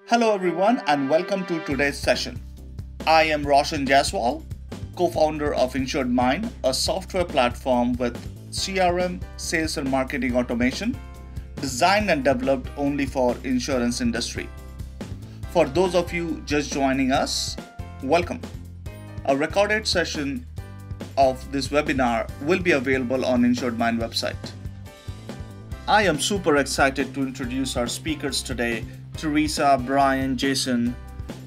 Hello everyone and welcome to today's session. I am Raution Jaiswal, co-founder of InsuredMine, a software platform with CRM Sales and Marketing Automation, designed and developed only for insurance industry. For those of you just joining us, welcome. A recorded session of this webinar will be available on InsuredMine website. I am super excited to introduce our speakers today, Theresa, Bryan, Jason,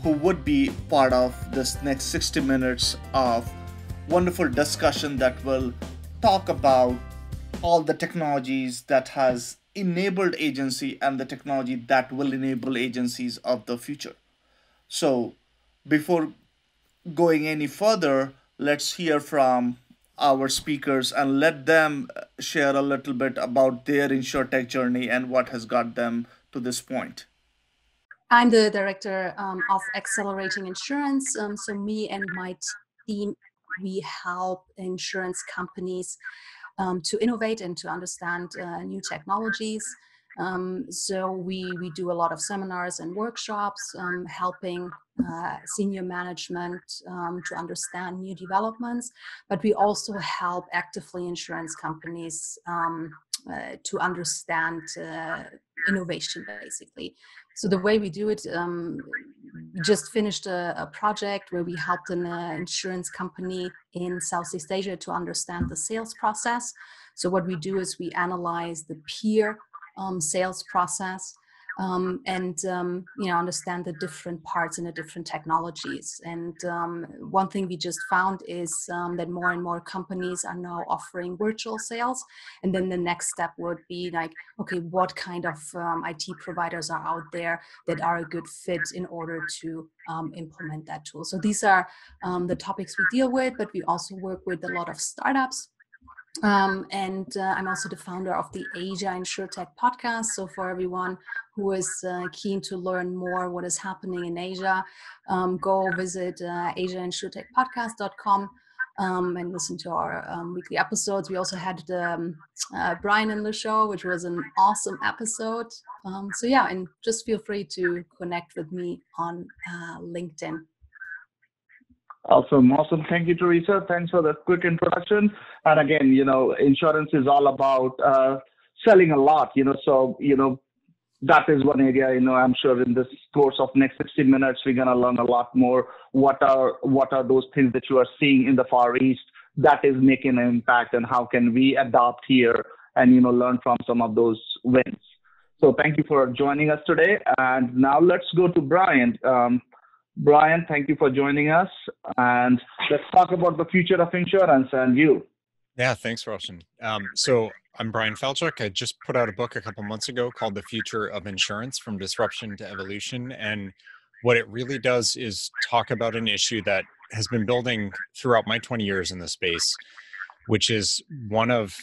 who would be part of this next 60 minutes of wonderful discussion that will talk about all the technologies that has enabled agency and the technology that will enable agencies of the future. So before going any further, let's hear from our speakers and let them share a little bit about their InsurTech journey and what has got them to this point. I'm the director of Accelerating Insurance. So me and my team, we help insurance companies to innovate and to understand new technologies. So we do a lot of seminars and workshops, helping senior management to understand new developments, but we also help actively insurance companies to understand innovation, basically. So the way we do it, we just finished a project where we helped an insurance company in Southeast Asia to understand the sales process. So what we do is we analyze the peer sales process and understand the different parts and the different technologies. And one thing we just found is that more and more companies are now offering virtual sales. And then the next step would be like, okay, what kind of IT providers are out there that are a good fit in order to implement that tool? So these are the topics we deal with, but we also work with a lot of startups. And I'm also the founder of the Asia InsurTech podcast. So for everyone who is keen to learn more what is happening in Asia, go visit asiainsurtechpodcast.com and listen to our weekly episodes. We also had Bryan in the show, which was an awesome episode. So yeah, and just feel free to connect with me on LinkedIn. Awesome. Thank you, Theresa. Thanks for the quick introduction. And again, insurance is all about selling a lot, so, that is one area, I'm sure in this course of next 60 minutes, we're going to learn a lot more. What are those things that you are seeing in the Far East that is making an impact, and how can we adopt here and, learn from some of those wins? So thank you for joining us today. And now let's go to Bryan. Bryan, thank you for joining us, and let's talk about the future of insurance and you. Yeah, thanks, Raution. So I'm Bryan Falchuk. I just put out a book a couple months ago called The Future of Insurance: From Disruption to Evolution. And what it really does is talk about an issue that has been building throughout my 20 years in the space, which is one of,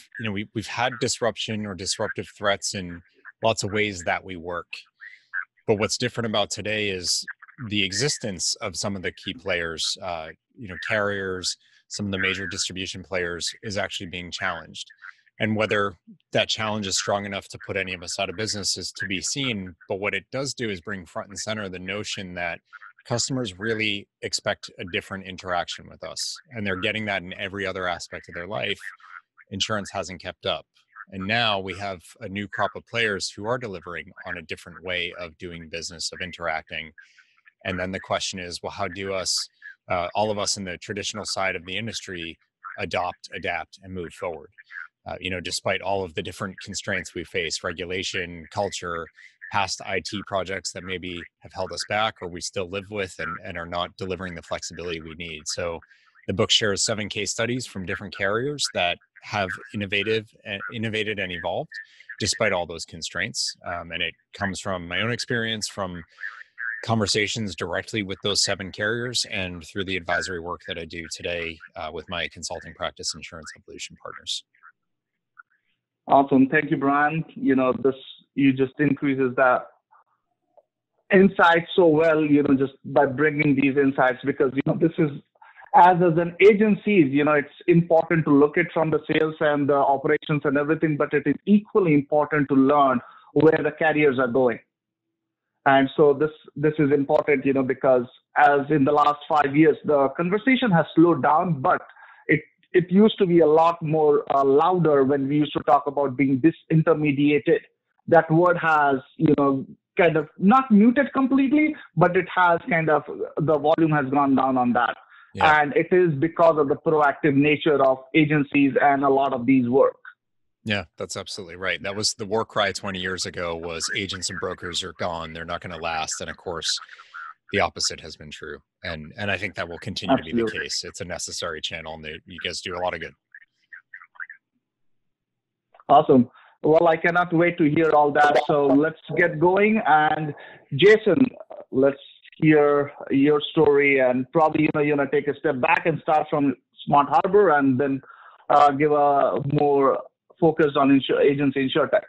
we've had disruption or disruptive threats in lots of ways that we work. But what's different about today is the existence of some of the key players, carriers, some of the major distribution players is actually being challenged. And whether that challenge is strong enough to put any of us out of business is to be seen. But what it does do is bring front and center the notion that customers really expect a different interaction with us. And they're getting that in every other aspect of their life. Insurance hasn't kept up. And now we have a new crop of players who are delivering on a different way of doing business, of interacting. And then the question is, well, how do all of us in the traditional side of the industry adopt, adapt, and move forward? Despite all of the different constraints we face, regulation, culture, past IT projects that maybe have held us back or we still live with and are not delivering the flexibility we need. So the book shares 7 case studies from different carriers that have innovated and evolved despite all those constraints. And it comes from my own experience, from conversations directly with those 7 carriers, and through the advisory work that I do today with my consulting practice, Insurance Evolution Partners. Awesome. Thank you, Bryan. You just increases that insight so well, just by bringing these insights, because, this is, as an agency, it's important to look at from the sales and the operations and everything, but it is equally important to learn where the carriers are going. And so this is important, because as in the last 5 years, the conversation has slowed down, but it used to be a lot more louder when we used to talk about being disintermediated. That word has, kind of not muted completely, but it has kind of, the volume has gone down on that. Yeah. And it is because of the proactive nature of agencies and a lot of these work. Yeah, that's absolutely right. That was the war cry 20 years ago, was agents and brokers are gone. They're not going to last. And of course, the opposite has been true. And I think that will continue to be the case. It's a necessary channel, and you guys do a lot of good. Awesome. Well, I cannot wait to hear all that. So let's get going. And Jason, let's hear your story, and probably, take a step back and start from Smart Harbor, and then give a more focus on agency InsurTech.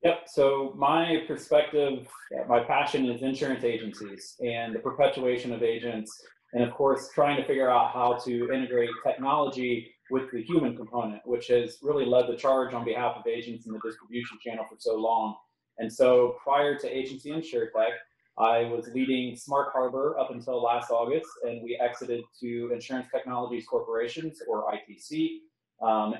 Yep. So my perspective, my passion is insurance agencies and the perpetuation of agents, and of course, trying to figure out how to integrate technology with the human component, which has really led the charge on behalf of agents in the distribution channel for so long. And so prior to Agency InsurTech, I was leading Smart Harbor up until last August, and we exited to Insurance Technologies Corporations, or ITC.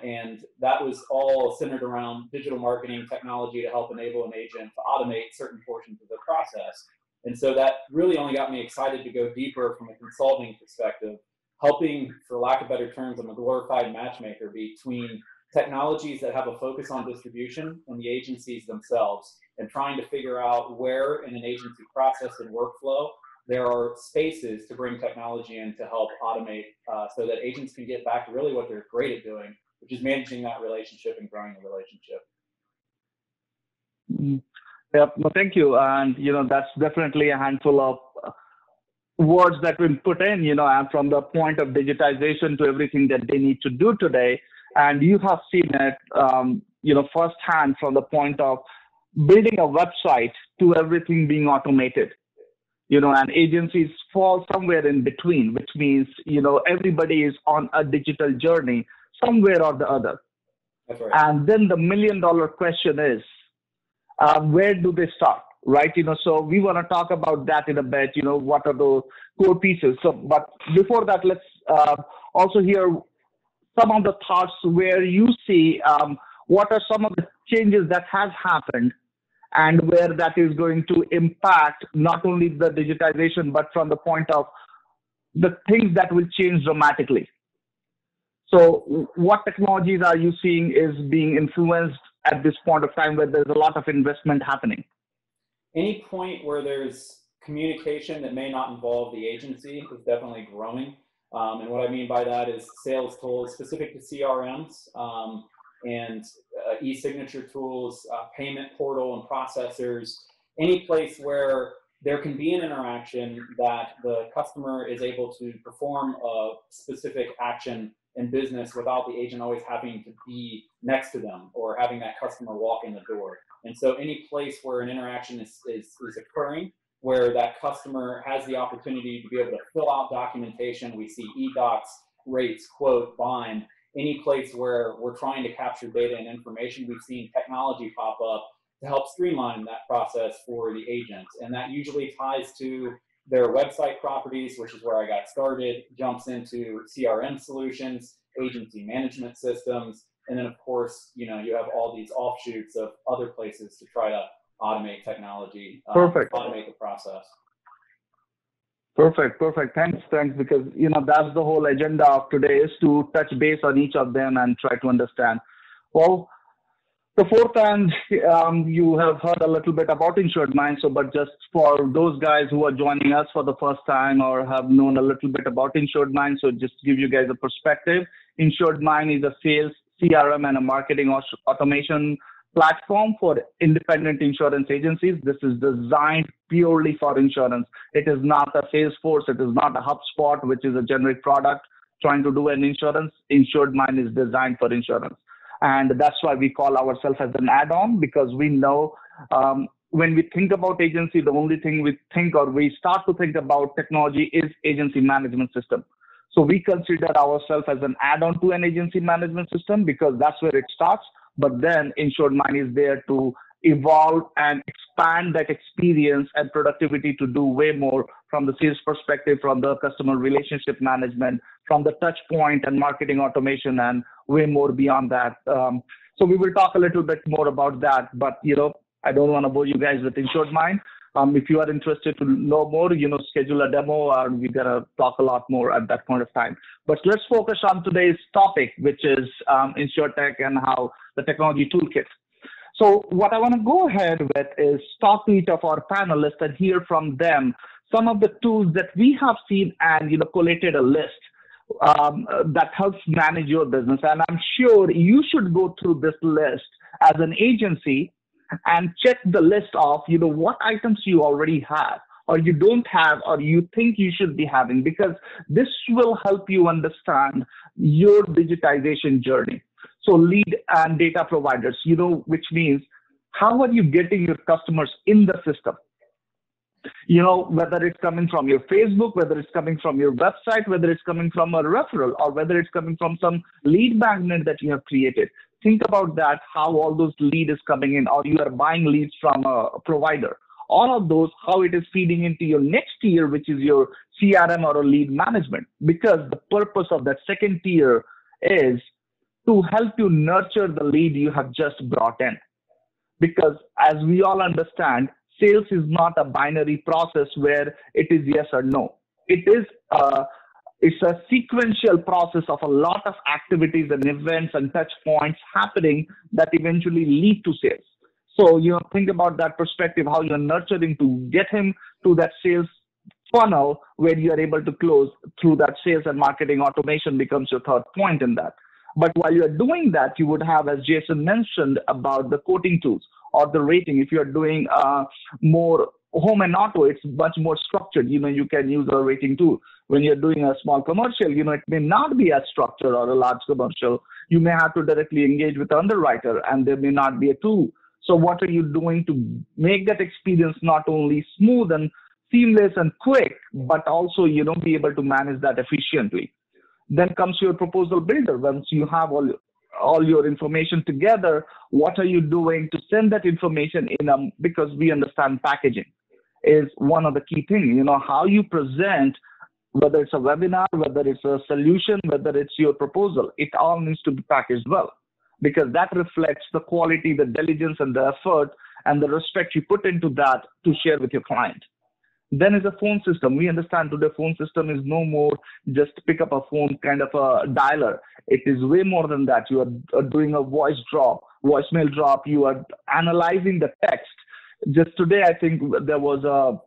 And that was all centered around digital marketing technology to help enable an agent to automate certain portions of the process. And so that really only got me excited to go deeper from a consulting perspective, helping, for lack of better terms, I'm a glorified matchmaker between technologies that have a focus on distribution and the agencies themselves, and trying to figure out where in an agency process and workflow there are spaces to bring technology in to help automate so that agents can get back to really what they're great at doing, which is managing that relationship and growing the relationship. Yep. No, thank you. And, that's definitely a handful of words that we put in, and from the point of digitization to everything that they need to do today. And you have seen it, firsthand from the point of building a website to everything being automated. And agencies fall somewhere in between, which means, everybody is on a digital journey somewhere or the other. That's right. And then the $1 million question is, where do they start, right? So we want to talk about that in a bit, what are the core pieces. So, but before that, let's also hear some of the thoughts where you see what are some of the changes that has happened, and where that is going to impact not only the digitization, but from the point of the things that will change dramatically. So what technologies are you seeing is being influenced at this point of time where there's a lot of investment happening? Any point where there's communication that may not involve the agency is definitely growing. And what I mean by that is sales tools specific to CRMs, and e-signature tools, payment portal and processors, any place where there can be an interaction that the customer is able to perform a specific action in business without the agent always having to be next to them or having that customer walk in the door. And so any place where an interaction is occurring, where that customer has the opportunity to be able to fill out documentation, we see e-docs, rates, quote, bind, any place where we're trying to capture data and information, we've seen technology pop up to help streamline that process for the agents. And that usually ties to their website properties, which is where I got started, jumps into CRM solutions, agency management systems, and then of course, you have all these offshoots of other places to try to automate technology, Perfect. Automate the process. Perfect. Thanks, because, that's the whole agenda of today, is to touch base on each of them and try to understand. Well, the fourth time, you have heard a little bit about InsuredMine, but just for those guys who are joining us for the first time or have known a little bit about InsuredMine, so just to give you guys a perspective, InsuredMine is a sales, CRM, and a marketing automation platform for independent insurance agencies. This is designed purely for insurance. It is not a Salesforce. It is not a HubSpot, which is a generic product trying to do an insurance. InsuredMine is designed for insurance. And that's why we call ourselves as an add-on, because we know when we think about agency, the only thing we think or we start to think about technology is agency management system. So we consider ourselves as an add-on to an agency management system because that's where it starts. But then InsuredMine is there to evolve and expand that experience and productivity to do way more from the sales perspective, from the customer relationship management, from the touch point and marketing automation, and way more beyond that. So we will talk a little bit more about that, but I don't want to bore you guys with InsuredMine. If you are interested to know more, schedule a demo, and we're gonna talk a lot more at that point of time. But let's focus on today's topic, which is InsurTech and how the technology toolkit. So what I want to go ahead with is talk to each of our panelists and hear from them some of the tools that we have seen and collated a list that helps manage your business. And I'm sure you should go through this list as an agency and check the list of what items you already have or you don't have or you think you should be having, because this will help you understand your digitization journey. So lead and data providers, which means how are you getting your customers in the system? Whether it's coming from your Facebook, whether it's coming from your website, whether it's coming from a referral, or whether it's coming from some lead magnet that you have created. Think about that, how all those lead is coming in, or you are buying leads from a provider. All of those, how it is feeding into your next tier, which is your CRM or a lead management. Because the purpose of that second tier is to help you nurture the lead you have just brought in. Because as we all understand, sales is not a binary process where it is yes or no. It's a sequential process of a lot of activities and events and touch points happening that eventually lead to sales. So, think about that perspective, how you're nurturing to get him to that sales funnel where you are able to close through that sales and marketing automation becomes your third point in that. But while you're doing that, you would have, as Jason mentioned, about the quoting tools or the rating. If you're doing more home and auto, it's much more structured. You can use a rating tool. When you're doing a small commercial, it may not be as structured, or a large commercial. You may have to directly engage with the underwriter, and there may not be a tool. So what are you doing to make that experience not only smooth and seamless and quick, but also, be able to manage that efficiently? Then comes your proposal builder. Once you have all your information together, what are you doing to send that information in? Because we understand packaging is one of the key things. How you present, whether it's a webinar, whether it's a solution, whether it's your proposal, it all needs to be packaged well, because that reflects the quality, the diligence, and the effort and the respect you put into that to share with your client. Then is a phone system. We understand today phone system is no more just pick up a phone kind of a dialer. It is way more than that. You are doing a voicemail drop. You are analyzing the text. Just today, I think there was a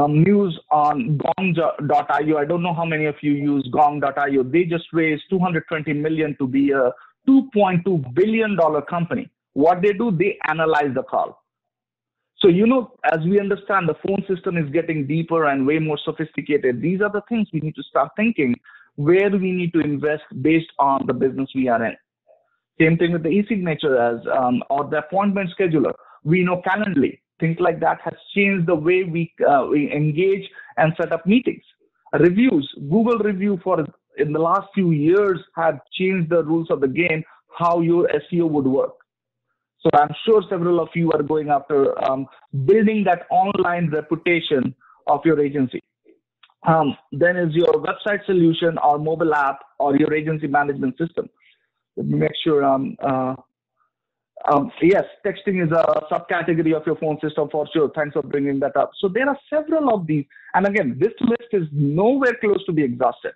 news on Gong.io. I don't know how many of you use Gong.io. They just raised $220 million to be a $2.2 billion company. What they do, they analyze the call. So, as we understand, the phone system is getting deeper and way more sophisticated. These are the things we need to start thinking where we need to invest based on the business we are in. Same thing with the e-signature or the appointment scheduler. We know Calendly. Things like that has changed the way we engage and set up meetings. Reviews, Google review in the last few years have changed the rules of the game, how your SEO would work. So I'm sure several of you are going after building that online reputation of your agency. Then is your website solution or mobile app or your agency management system. Let me make sure. Yes, texting is a subcategory of your phone system for sure. Thanks for bringing that up. So there are several of these. And again, this list is nowhere close to be exhausted.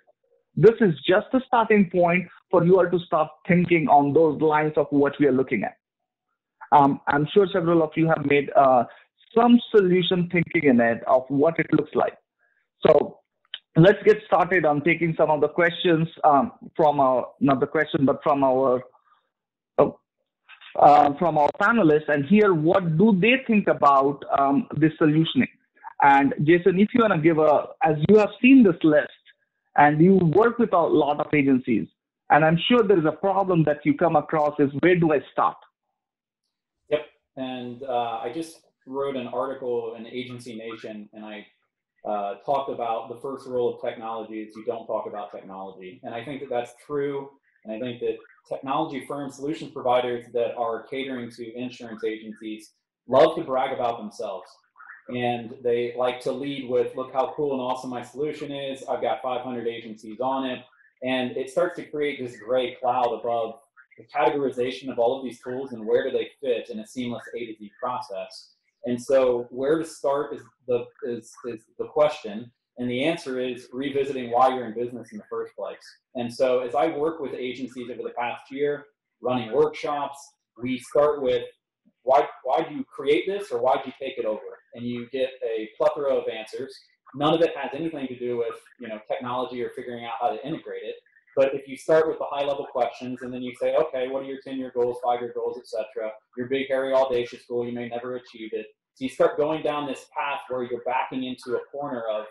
This is just a starting point for you all to start thinking on those lines of what we are looking at. I'm sure several of you have made some solution thinking in it of what it looks like. So let's get started on taking some of the questions from our, not the question, but from our panelists and hear what do they think about this solutioning. And Jason, if you want to give as you have seen this list and you work with a lot of agencies, and I'm sure there is a problem that you come across is where do I start? Yep, and I just wrote an article in Agency Nation, and I talked about the first rule of technology is you don't talk about technology. And I think that that's true And I think that technology firms, solution providers that are catering to insurance agencies love to brag about themselves. And they like to lead with, look how cool and awesome my solution is. I've got 500 agencies on it. And it starts to create this gray cloud above the categorization of all of these tools and where do they fit in a seamless A to Z process. And so where to start is the question. And the answer is revisiting why you're in business in the first place. And so as I work with agencies over the past year, running workshops, we start with why do you create this, or why do you take it over? And you get a plethora of answers. None of it has anything to do with technology or figuring out how to integrate it. But if you start with the high level questions and then you say, okay, what are your 10-year goals, 5-year goals, etc. Your big, hairy, audacious goal, you may never achieve it. So you start going down this path where you're backing into a corner of,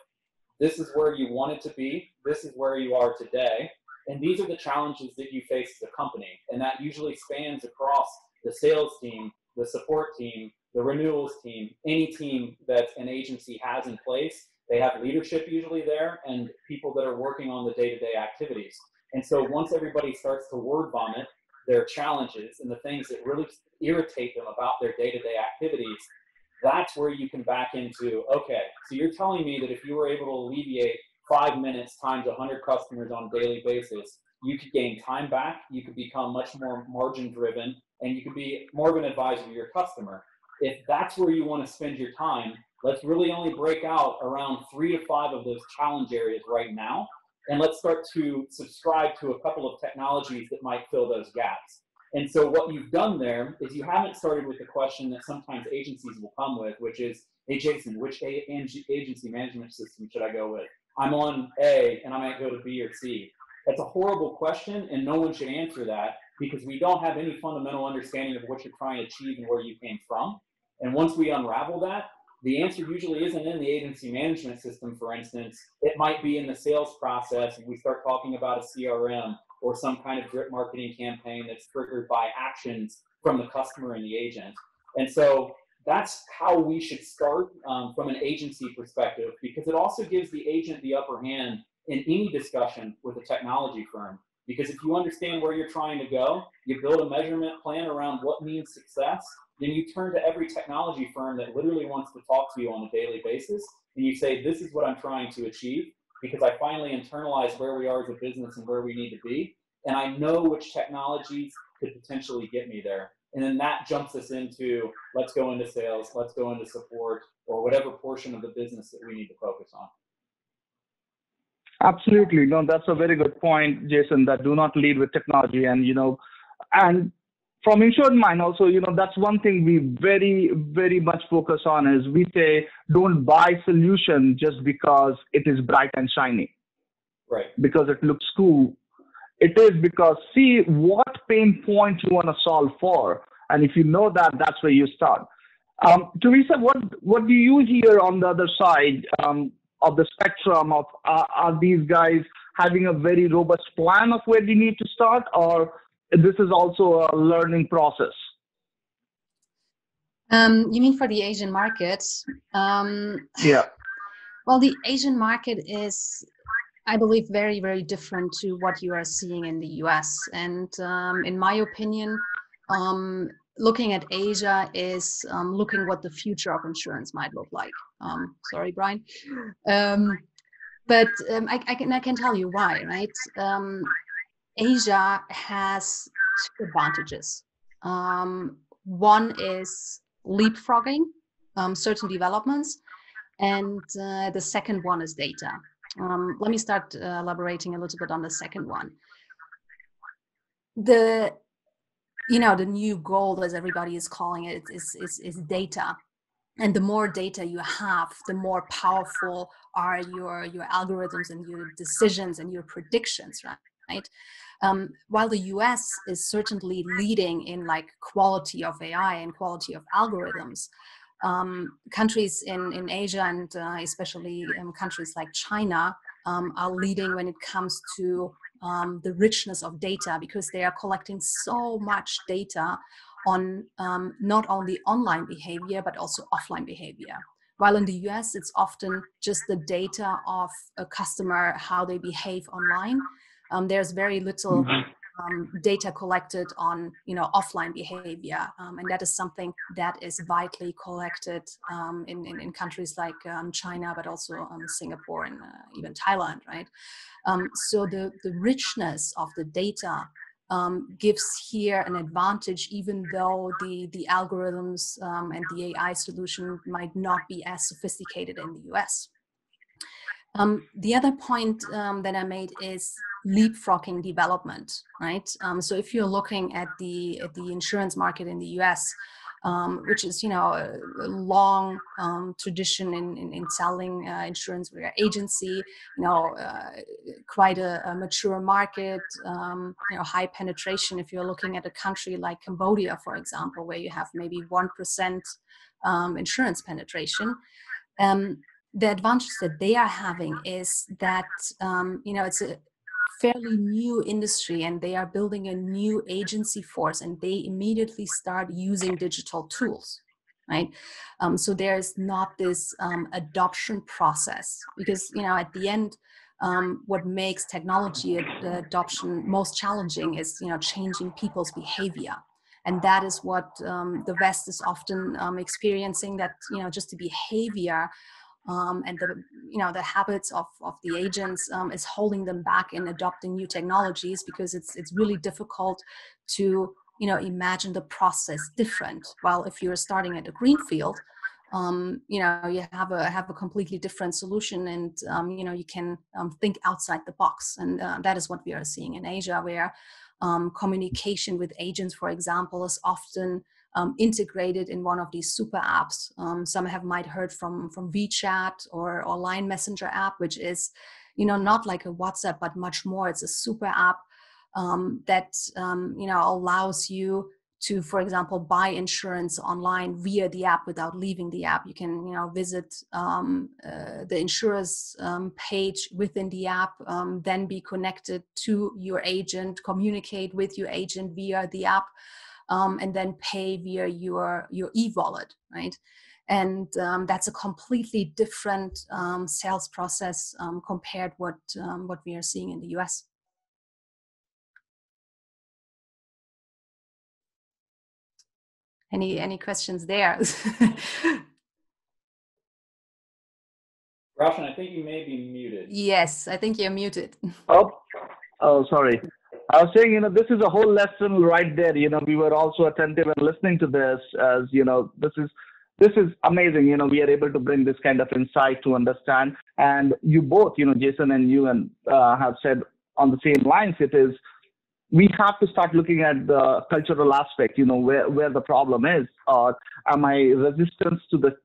this is where you wanted to be, this is where you are today, and these are the challenges that you face as a company. And that usually spans across the sales team, the support team, the renewals team, any team that an agency has in place. They have leadership usually there and people that are working on the day-to-day activities. And so once everybody starts to word vomit their challenges and the things that really irritate them about their day-to-day activities, that's where you can back into, okay, so you're telling me that if you were able to alleviate 5 minutes times 100 customers on a daily basis, you could gain time back, you could become much more margin driven, and you could be more of an advisor to your customer. If that's where you want to spend your time, let's really only break out around 3 to 5 of those challenge areas right now. And let's start to subscribe to a couple of technologies that might fill those gaps. And so what you've done there is you haven't started with the question that sometimes agencies will come with, which is, hey, Jason, which agency management system should I go with? I'm on A and I might go to B or C. That's a horrible question, and no one should answer that because we don't have any fundamental understanding of what you're trying to achieve and where you came from. And once we unravel that, the answer usually isn't in the agency management system, for instance. It might be in the sales process, and we start talking about a CRM or some kind of drip marketing campaign that's triggered by actions from the customer and the agent. And so that's how we should start from an agency perspective, because it also gives the agent the upper hand in any discussion with a technology firm. Because if you understand where you're trying to go, you build a measurement plan around what means success, then you turn to every technology firm that literally wants to talk to you on a daily basis, and you say, this is what I'm trying to achieve, because I finally internalized where we are as a business and where we need to be, and I know which technologies could potentially get me there. And then that jumps us into, let's go into sales, let's go into support, or whatever portion of the business that we need to focus on. Absolutely. No, that's a very good point, Jason, that do not lead with technology. And, and from InsuredMine also, that's one thing we very, very much focus on is we say, don't buy solution just because it is bright and shiny. Right. Because it looks cool. It is because see what pain point you want to solve for. And if you know that, that's where you start. Theresa, what do you hear on the other side of the spectrum of are these guys having a very robust plan of where they need to start, or this is also a learning process? You mean for the Asian market? Yeah. Well, the Asian market is, I believe, very, very different to what you are seeing in the US. And in my opinion, looking at Asia is looking what the future of insurance might look like. Sorry, Brian. But I can tell you why, right? Asia has 2 advantages. One is leapfrogging certain developments, and the second one is data. Let me start elaborating a little bit on the second one. The new gold, as everybody is calling it, is data. And the more data you have, the more powerful are your algorithms and your decisions and your predictions, right? While the US is certainly leading in like quality of AI and quality of algorithms, countries in Asia and especially countries like China are leading when it comes to the richness of data, because they are collecting so much data on not only online behavior, but also offline behavior. While in the US, it's often just the data of a customer, how they behave online. There's very little data collected on offline behavior, and that is something that is vitally collected in countries like China, but also Singapore and even Thailand, right? So the richness of the data gives here an advantage, even though the algorithms and the AI solution might not be as sophisticated in the US. The other point that I made is leapfrogging development, right? So if you're looking at the insurance market in the US, which is a long tradition in selling insurance via agency, quite a mature market, high penetration. If you're looking at a country like Cambodia, for example, where you have maybe 1% insurance penetration. The advantage that they are having is that it's a fairly new industry, and they are building a new agency force, and they immediately start using digital tools, right? So there's not this adoption process, because at the end, what makes technology adoption most challenging is changing people's behavior. And that is what the West is often experiencing, that just the behavior and the habits of the agents is holding them back in adopting new technologies, because it's really difficult to imagine the process different. While if you're starting at a greenfield, you have a completely different solution, and you can think outside the box. And that is what we are seeing in Asia, where communication with agents, for example, is often integrated in one of these super apps. Some might heard from WeChat or Line Messenger app, which is not like a WhatsApp, but much more. It's a super app that allows you to, for example, buy insurance online via the app without leaving the app. You can visit the insurer's page within the app, then be connected to your agent, communicate with your agent via the app, and then pay via your e-wallet, right? And that's a completely different sales process compared what we are seeing in the US. Any questions there? Raution, I think you may be muted. Yes, I think you're muted. Oh, sorry. I was saying, this is a whole lesson right there. We were also attentive and listening to this, as this is amazing. We are able to bring this kind of insight to understand. And you both, Jason and you, and have said on the same lines. It is, we have to start looking at the cultural aspect. Where the problem is, or am I resistant to the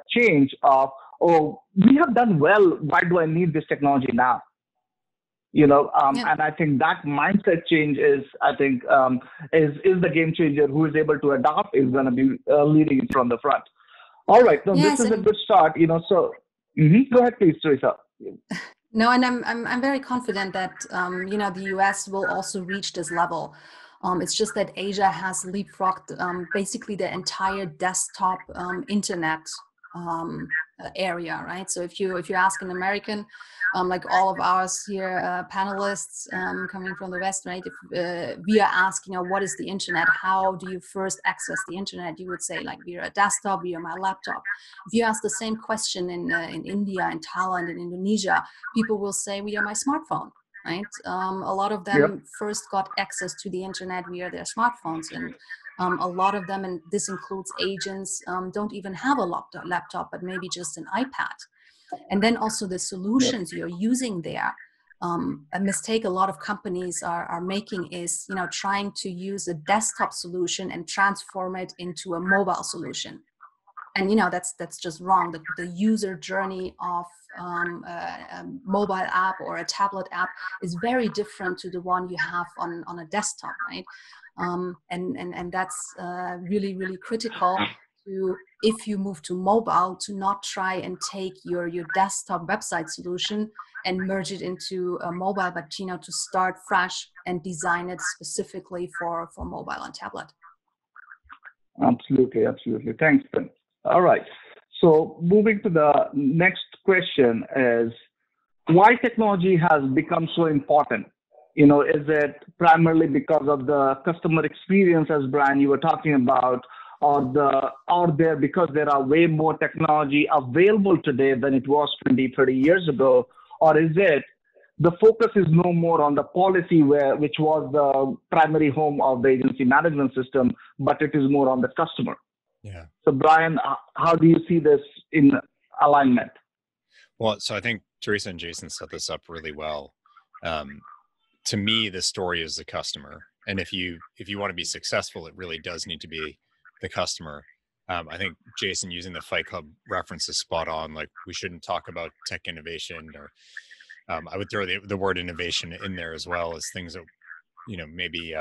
change of, oh, we have done well, why do I need this technology now? And I think that mindset change is the game changer. Who is able to adapt is going to be leading from the front. All right, so this is a good start. So go ahead, please, Theresa. No, and I'm very confident that the US will also reach this level. It's just that Asia has leapfrogged basically the entire desktop internet area, right? So if you ask an American, like all of ours here, panelists coming from the West, right? If we are asked, what is the internet? How do you first access the internet? You would say like via a desktop, via my laptop. If you ask the same question in India, in Thailand, in Indonesia, people will say via my smartphone, right? A lot of them first got access to the internet via their smartphones, and a lot of them, and this includes agents, don't even have a laptop, but maybe just an iPad. And then also the solutions you're using there, a mistake a lot of companies are making is, trying to use a desktop solution and transform it into a mobile solution. And, that's just wrong. The user journey of a mobile app or a tablet app is very different to the one you have on a desktop, right? And that's really, really critical to, if you move to mobile, to not try and take your desktop website solution and merge it into a mobile, but to start fresh and design it specifically for mobile and tablet. Absolutely. Thanks, Ben. All right. So moving to the next question is, why technology has become so important Is it primarily because of the customer experience, as Bryan, you were talking about, because there are way more technology available today than it was 20, 30 years ago? Or is it the focus is no more on the policy which was the primary home of the agency management system, but it is more on the customer? Yeah. So Bryan, how do you see this in alignment? Well, so I think Theresa and Jason set this up really well. To me, the story is the customer. And if you want to be successful, it really does need to be the customer. I think Jason using the Fight Club reference is spot on. Like, we shouldn't talk about tech innovation, or I would throw the word innovation in there as well, as things that, maybe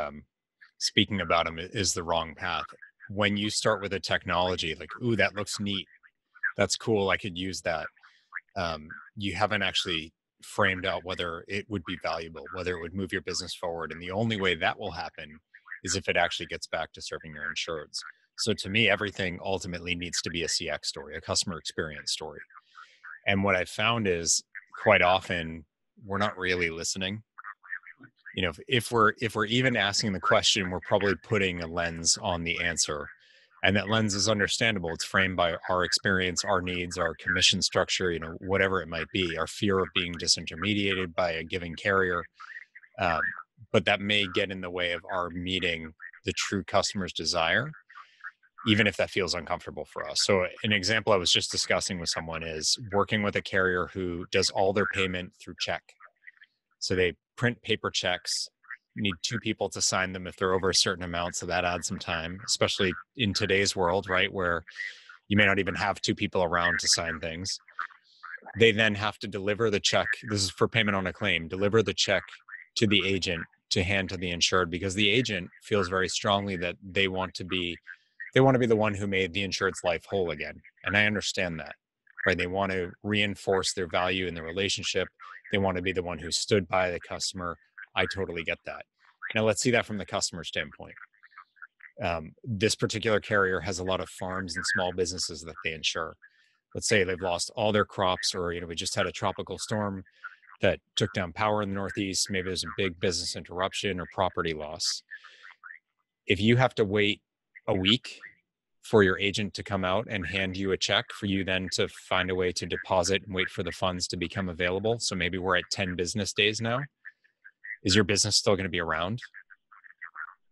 speaking about them is the wrong path. When you start with a technology like, ooh, that looks neat, that's cool, I could use that. You haven't actually framed out whether it would be valuable, whether it would move your business forward. And the only way that will happen is if it actually gets back to serving your insureds. So to me, everything ultimately needs to be a CX story, a customer experience story. And what I found is quite often we're not really listening. If we're even asking the question, we're probably putting a lens on the answer. And that lens is understandable. It's framed by our experience, our needs, our commission structure, whatever it might be, our fear of being disintermediated by a given carrier. But that may get in the way of our meeting the true customer's desire, even if that feels uncomfortable for us. So an example I was just discussing with someone is working with a carrier who does all their payment through check. So they print paper checks, need two people to sign them if they're over a certain amount. So that adds some time, especially in today's world, right, where you may not even have two people around to sign things. They then have to deliver the check. This is for payment on a claim, deliver the check to the agent to hand to the insured, because the agent feels very strongly that they want to be the one who made the insured's life whole again. And I understand that, right? They want to reinforce their value in the relationship. They want to be the one who stood by the customer. I totally get that. Now let's see that from the customer standpoint. This particular carrier has a lot of farms and small businesses that they insure. Let's say they've lost all their crops, or we just had a tropical storm that took down power in the Northeast. Maybe there's a big business interruption or property loss. If you have to wait a week for your agent to come out and hand you a check for you then to find a way to deposit and wait for the funds to become available, so maybe we're at 10 business days now, is your business still going to be around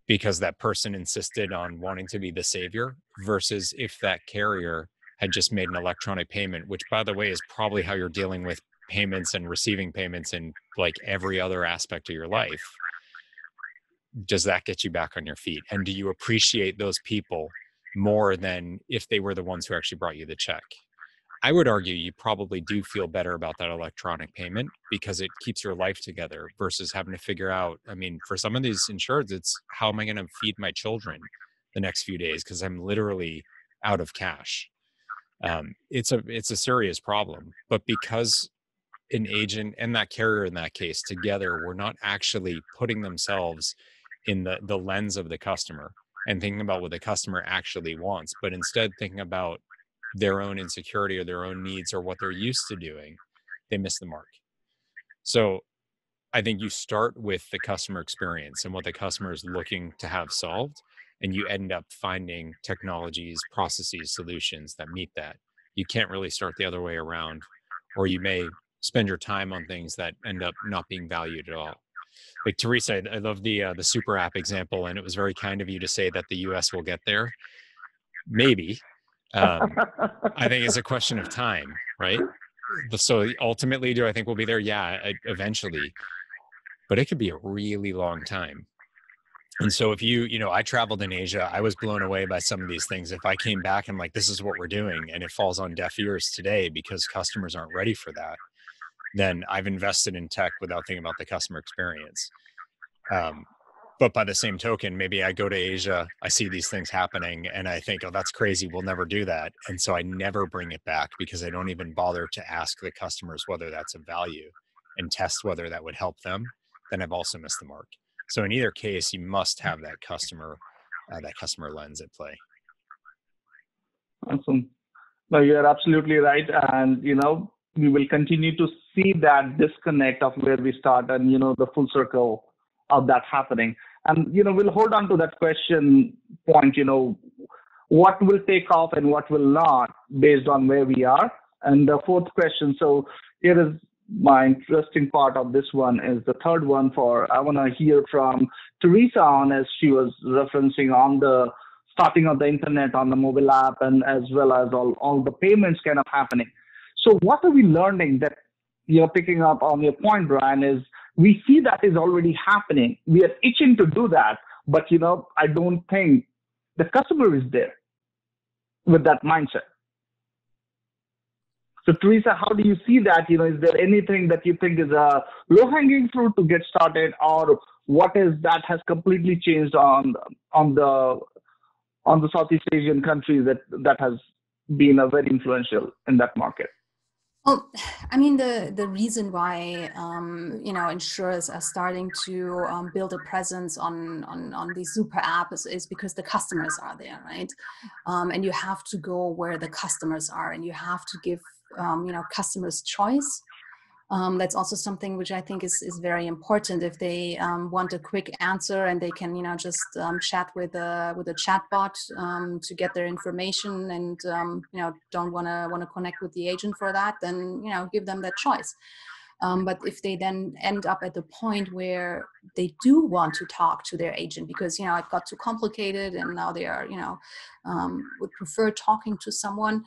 because that person insisted on wanting to be the savior? Versus if that carrier had just made an electronic payment, which, by the way, is probably how you're dealing with payments and receiving payments in like every other aspect of your life. Does that get you back on your feet? And do you appreciate those people more than if they were the ones who actually brought you the check? I would argue you probably do feel better about that electronic payment because it keeps your life together versus having to figure out, for some of these insureds, it's how am I going to feed my children the next few days because I'm literally out of cash. It's a serious problem, but because an agent and that carrier in that case together were not actually putting themselves in the lens of the customer and thinking about what the customer actually wants, but instead thinking about their own insecurity or their own needs or what they're used to doing, they miss the mark. So I think you start with the customer experience and what the customer is looking to have solved, and you end up finding technologies, processes, solutions that meet that. You can't really start the other way around, or you may spend your time on things that end up not being valued at all. Like Theresa, I love the super app example, and it was very kind of you to say that the US will get there. Maybe. I think it's a question of time, right? So ultimately, do I think we'll be there? Yeah, eventually. But it could be a really long time. And so if I traveled in Asia, I was blown away by some of these things. If I came back and like, this is what we're doing, and it falls on deaf ears today because customers aren't ready for that, then I've invested in tech without thinking about the customer experience. But by the same token, maybe I go to Asia, I see these things happening, and I think, oh, that's crazy, we'll never do that. And so I never bring it back because I don't even bother to ask the customers whether that's of value and test whether that would help them. Then I've also missed the mark. So in either case, you must have that customer lens at play. Awesome. No, you're absolutely right. And, we will continue to see that disconnect of where we start and, the full circle of that happening. And, we'll hold on to that question point, what will take off and what will not based on where we are. And the fourth question, so here is my interesting part of this one is the third one I want to hear from Theresa on, as she was referencing on the starting of the internet on the mobile app, and as well as all the payments kind of happening. So what are we learning that, picking up on your point, Bryan, is we see that is already happening. We are itching to do that, but, I don't think the customer is there with that mindset. So Theresa, how do you see that? Is there anything that you think is a low-hanging fruit to get started, or what is that has completely changed on the Southeast Asian countries that has been a very influential in that market? Well, I mean, the reason why insurers are starting to build a presence on these super apps is because the customers are there, right? And you have to go where the customers are, and you have to give customers choice. That's also something which I think is very important. If they want a quick answer and they can just chat with a chatbot to get their information, and don't want to connect with the agent for that, then give them that choice. But if they then end up at the point where they do want to talk to their agent because it got too complicated and now they are would prefer talking to someone,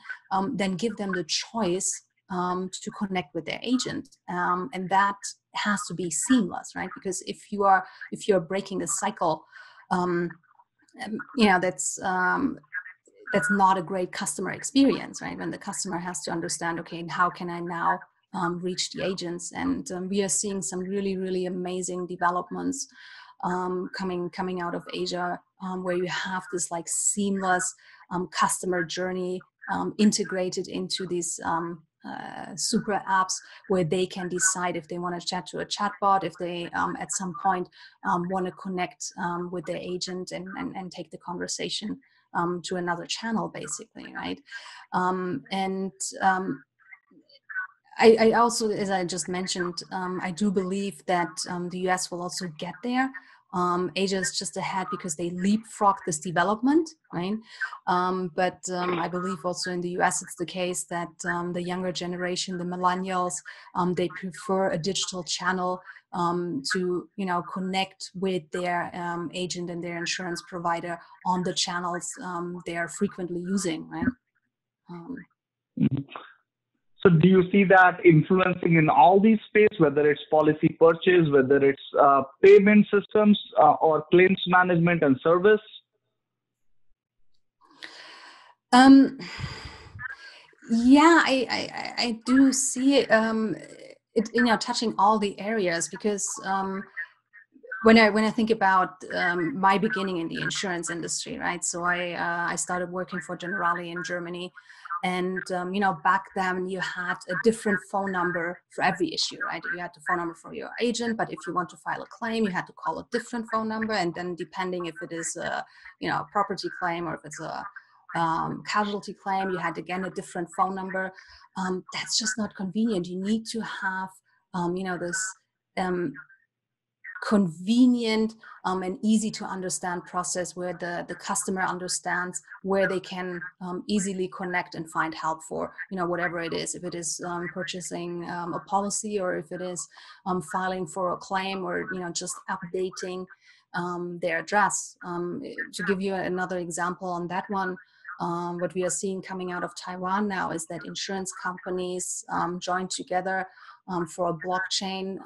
then give them the choice to connect with their agent, and that has to be seamless, right? Because if you're breaking the cycle, that's not a great customer experience, right? When the customer has to understand, okay, how can I now reach the agents? And we are seeing some really, really amazing developments coming out of Asia, where you have this like seamless customer journey integrated into these super apps, where they can decide if they want to chat to a chatbot, if they at some point want to connect with their agent and take the conversation to another channel, basically, right? I also, as I just mentioned, I do believe that the US will also get there. Asia is just ahead because they leapfrog this development, right? But I believe also in the US it's the case that the younger generation, the millennials, they prefer a digital channel to connect with their agent and their insurance provider on the channels they are frequently using, right? So do you see that influencing in all these spaces, whether it's policy purchase, whether it's payment systems or claims management and service? Yeah, I do see it, touching all the areas, because when I think about my beginning in the insurance industry, right? So I started working for Generali in Germany. And, back then you had a different phone number for every issue, right? You had the phone number for your agent, but if you want to file a claim, you had to call a different phone number. And then depending if it is a, property claim or if it's a casualty claim, you had again a different phone number. That's just not convenient. You need to have, this convenient and easy to understand process where the customer understands where they can easily connect and find help for whatever it is, if it is purchasing a policy, or if it is filing for a claim, or just updating their address. To give you another example on that one, what we are seeing coming out of Taiwan now is that insurance companies join together for a blockchain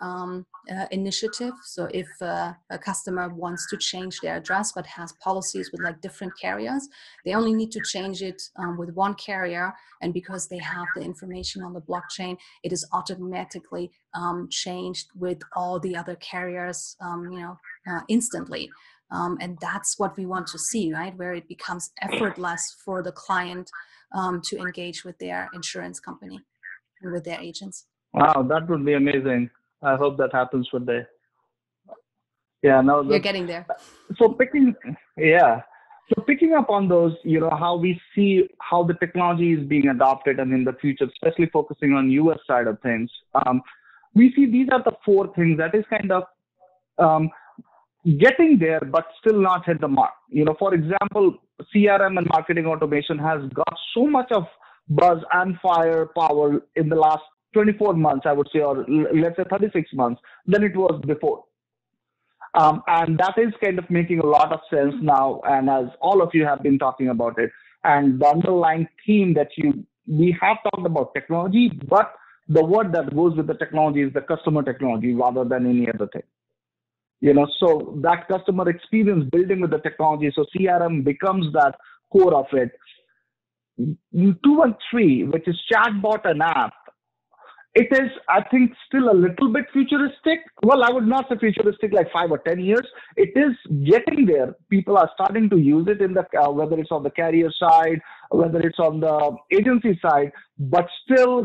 initiative. So if a customer wants to change their address but has policies with like different carriers, they only need to change it with one carrier, and because they have the information on the blockchain, it is automatically changed with all the other carriers instantly. And that's what we want to see, right? Where it becomes effortless for the client to engage with their insurance company and with their agents. Wow, that would be amazing. I hope that happens one day. Yeah, no, you're getting there. So picking up on those, how we see how the technology is being adopted, and in the future, especially focusing on US side of things, we see these are the four things that is kind of getting there, but still not hit the mark. For example, CRM and marketing automation has got so much of buzz and firepower in the last 24 months, I would say, or let's say 36 months, than it was before. And that is kind of making a lot of sense now, and as all of you have been talking about it. And the underlying theme that we have talked about technology, but the word that goes with the technology is the customer technology rather than any other thing. So that customer experience building with the technology, so CRM becomes that core of it. 2 and 3, which is chatbot and app, it is, I think, still a little bit futuristic. Well, I would not say futuristic like 5 or 10 years. It is getting there. People are starting to use it in the whether it's on the carrier side, whether it's on the agency side, but still,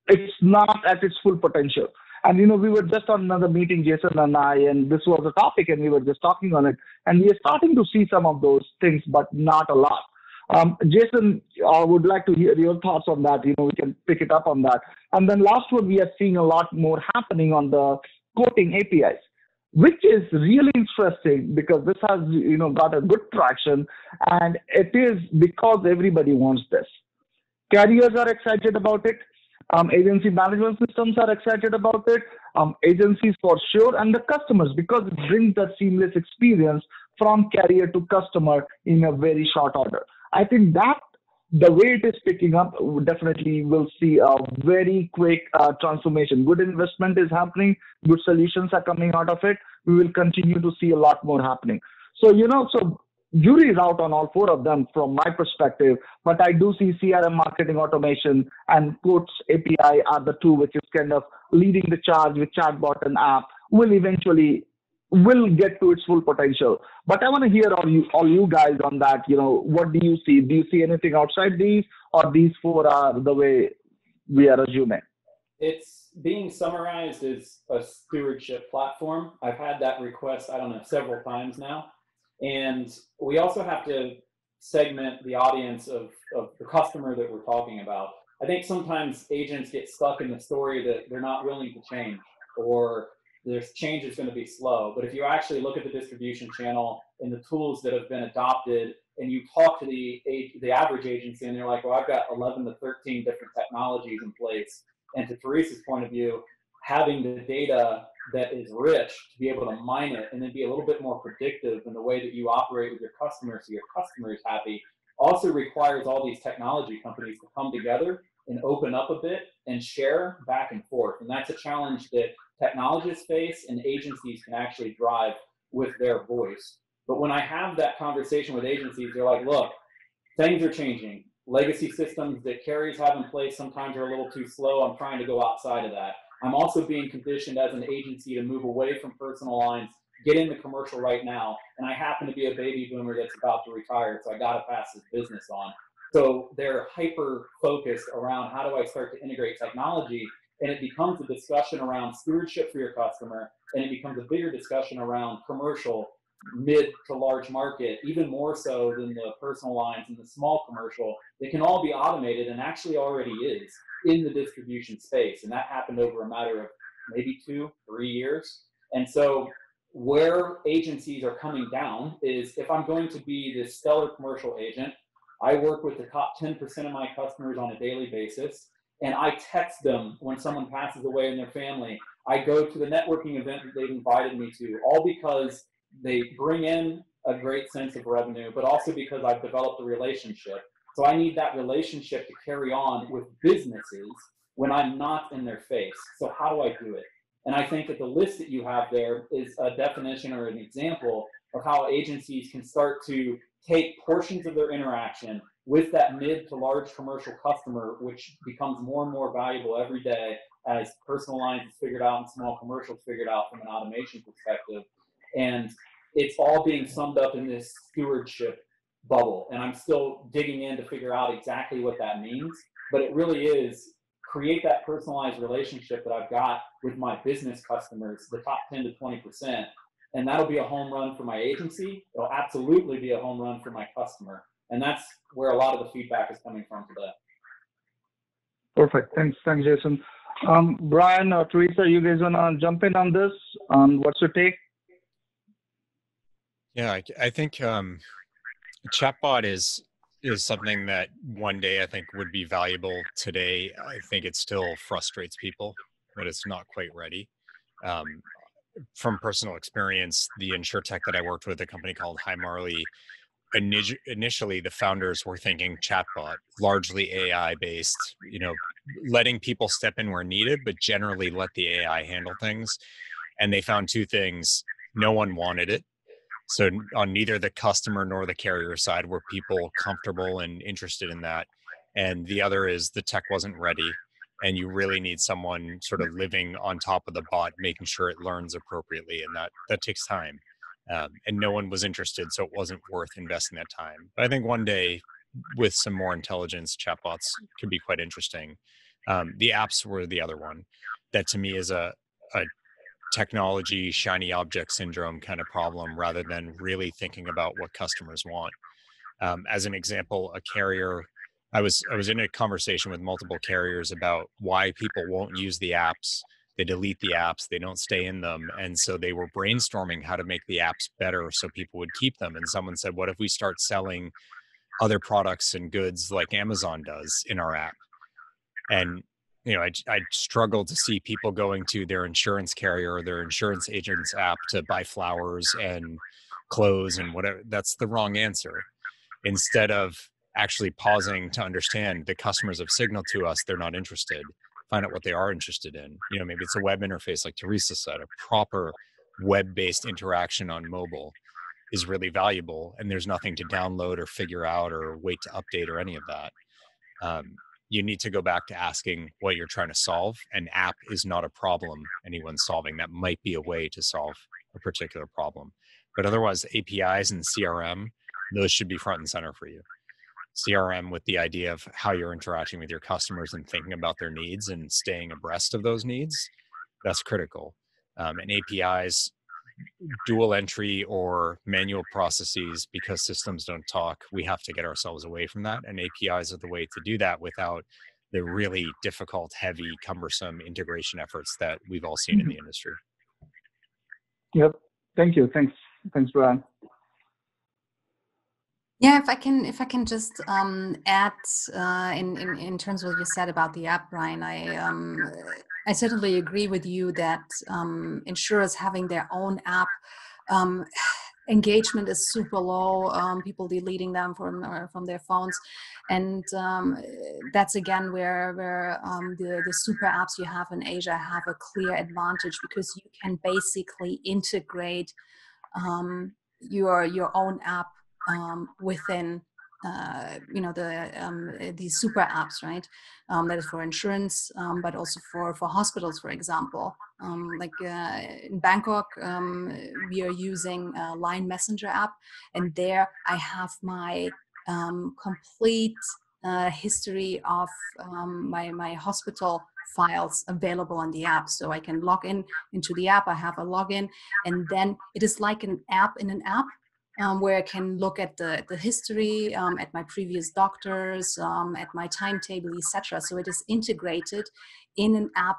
it's not at its full potential. And, we were just on another meeting, Jason and I, and this was a topic, and we were just talking on it. And we are starting to see some of those things, but not a lot. Jason, I would like to hear your thoughts on that. We can pick it up on that. And then last one, we are seeing a lot more happening on the quoting APIs, which is really interesting because this has, got a good traction, and it is because everybody wants this. Carriers are excited about it. Agency management systems are excited about it. Agencies for sure, and the customers, because it brings that seamless experience from carrier to customer in a very short order. I think that the way it is picking up, definitely will see a very quick transformation. Good investment is happening. Good solutions are coming out of it. We will continue to see a lot more happening. So, so jury's out on all 4 of them from my perspective, but I do see CRM marketing automation and quotes API are the 2 which is kind of leading the charge with chatbot and app will get to its full potential. But I want to hear all you guys on that. What do you see? Do you see anything outside these, or these 4 are the way we are assuming? It's being summarized as a stewardship platform. I've had that request, several times now. And we also have to segment the audience of the customer that we're talking about. I think sometimes agents get stuck in the story that they're not willing to change, or there's change is going to be slow. But if you actually look at the distribution channel and the tools that have been adopted, and you talk to the average agency, and they're like, well, I've got 11 to 13 different technologies in place. And to Theresa's point of view, having the data that is rich to be able to mine it and then be a little bit more predictive in the way that you operate with your customers so your customer is happy also requires all these technology companies to come together and open up a bit and share back and forth. And that's a challenge that technologists face and agencies can actually drive with their voice. But when I have that conversation with agencies, they're like, look, things are changing. Legacy systems that carriers have in place sometimes are a little too slow. I'm trying to go outside of that. I'm also being conditioned as an agency to move away from personal lines, get into commercial right now. And I happen to be a baby boomer that's about to retire, so I got to pass this business on. So they're hyper focused around how do I start to integrate technology, and it becomes a discussion around stewardship for your customer, and it becomes a bigger discussion around commercial, mid to large market, even more so than the personal lines and the small commercial. They can all be automated, and actually already is in the distribution space. And that happened over a matter of maybe 2-3 years. And so where agencies are coming down is, if I'm going to be this stellar commercial agent, I work with the top 10% of my customers on a daily basis, and I text them when someone passes away in their family. I go to the networking event that they've invited me to, all because they bring in a great sense of revenue, but also because I've developed a relationship. So I need that relationship to carry on with businesses when I'm not in their face. So how do I do it? And I think that the list that you have there is a definition or an example of how agencies can start to take portions of their interaction with that mid to large commercial customer, which becomes more and more valuable every day as personal lines is figured out and small commercial is figured out from an automation perspective. And it's all being summed up in this stewardship bubble. And I'm still digging in to figure out exactly what that means. But it really is create that personalized relationship that I've got with my business customers, the top 10 to 20%. And that'll be a home run for my agency. It'll absolutely be a home run for my customer. And that's where a lot of the feedback is coming from today. Perfect. Thanks, Jason. Bryan or Theresa, you guys want to jump in on this? What's your take? Yeah, I think chatbot is something that one day I think would be valuable. Today, I think it still frustrates people that it's not quite ready. Um, from personal experience, the InsurTech that I worked with, a company called Hi Marley, initially the founders were thinking chatbot, largely AI based, letting people step in where needed, but generally let the AI handle things. And they found two things. No one wanted it. So on neither the customer nor the carrier side were people comfortable and interested in that. And the other is the tech wasn't ready. And you really need someone sort of living on top of the bot, making sure it learns appropriately. And that takes time. And no one was interested, so it wasn't worth investing that time. But I think one day, with some more intelligence, chatbots could be quite interesting. The apps were the other one. That to me is a technology shiny object syndrome kind of problem, rather than really thinking about what customers want. As an example, a carrier, I was in a conversation with multiple carriers about why people won't use the apps. They delete the apps, they don't stay in them. And so they were brainstorming how to make the apps better so people would keep them. And someone said, what if we start selling other products and goods like Amazon does in our app? And I struggle to see people going to their insurance carrier or their insurance agent's app to buy flowers and clothes and whatever. That's the wrong answer. Instead of actually pausing to understand the customers have signaled to us they're not interested, find out what they are interested in. Maybe it's a web interface like Theresa said. A proper web-based interaction on mobile is really valuable, and there's nothing to download or figure out or wait to update or any of that. You need to go back to asking what you're trying to solve. An app is not a problem anyone's solving. That might be a way to solve a particular problem. But otherwise, APIs and CRM, those should be front and center for you. CRM with the idea of how you're interacting with your customers and thinking about their needs and staying abreast of those needs, that's critical. And APIs, dual entry or manual processes, because systems don't talk, we have to get ourselves away from that. And APIs are the way to do that without the really difficult, heavy, cumbersome integration efforts that we've all seen in the industry. Yep. Thank you. Thanks, Bryan. Yeah, if I can just add in terms of what you said about the app, Bryan, I certainly agree with you that insurers having their own app, engagement is super low. People deleting them from their phones, and that's again where the super apps you have in Asia have a clear advantage, because you can basically integrate your own app within these super apps, right? That is for insurance, but also for hospitals, for example. In Bangkok, we are using a Line Messenger app, and there I have my complete history of my hospital files available on the app. So I can log into the app, I have a login, and then it is like an app in an app. Where I can look at the history, at my previous doctors, at my timetable, etc. So it is integrated in an app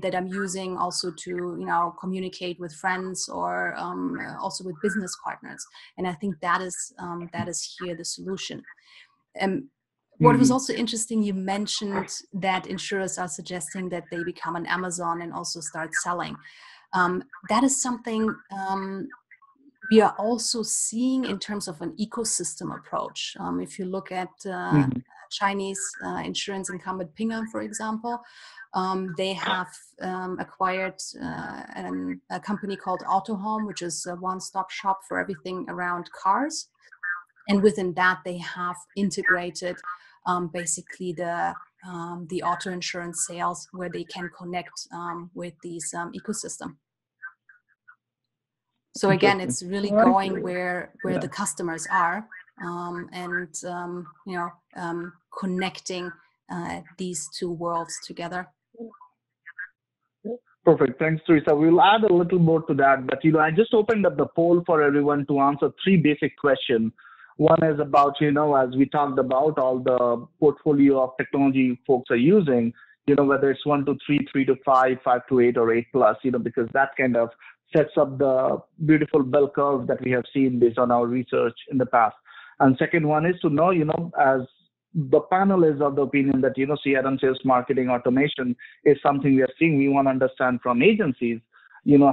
that I'm using also to communicate with friends or also with business partners. And I think that is here the solution. What was also interesting, you mentioned that insurers are suggesting that they become an Amazon and also start selling. That is something we are also seeing in terms of an ecosystem approach. If you look at Chinese insurance incumbent Ping An, for example, they have acquired a company called Autohome, which is a one-stop shop for everything around cars. And within that, they have integrated basically the auto insurance sales, where they can connect with these ecosystem. So again, it's really going where the customers are, and connecting these two worlds together. Perfect. Thanks, Theresa. We'll add a little more to that, but I just opened up the poll for everyone to answer 3 basic questions. One is about, as we talked about, all the portfolio of technology folks are using, whether it's 1 to 3, 3 to 5, 5 to 8, or 8+, because that kind of sets up the beautiful bell curve that we have seen based on our research in the past. And second one is to know, as the panel is of the opinion that, CRM sales marketing automation is something we are seeing. We want to understand from agencies,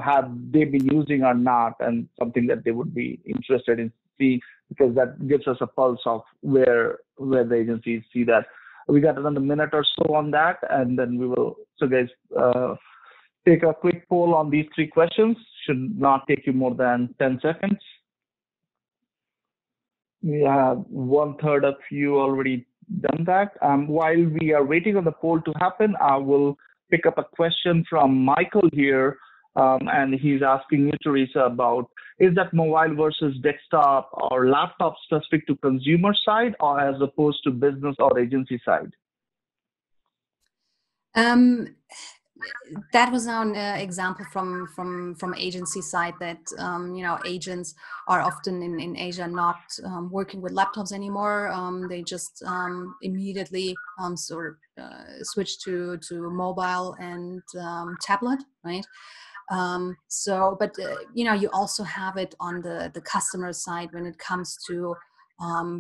have they been using or not, and something that they would be interested in see, because that gives us a pulse of where the agencies see that. We got another minute or so on that, and then we will, so guys, take a quick poll on these 3 questions. Should not take you more than 10 seconds. We have 1/3 of you already done that. While we are waiting on the poll to happen, I will pick up a question from Michael here, and he's asking you, Theresa, about is that mobile versus desktop or laptop specific to consumer side or as opposed to business or agency side? That was now an example from agency side that agents are often in Asia not working with laptops anymore. They just immediately switch to mobile and tablet, right? But you also have it on the customer side when it comes to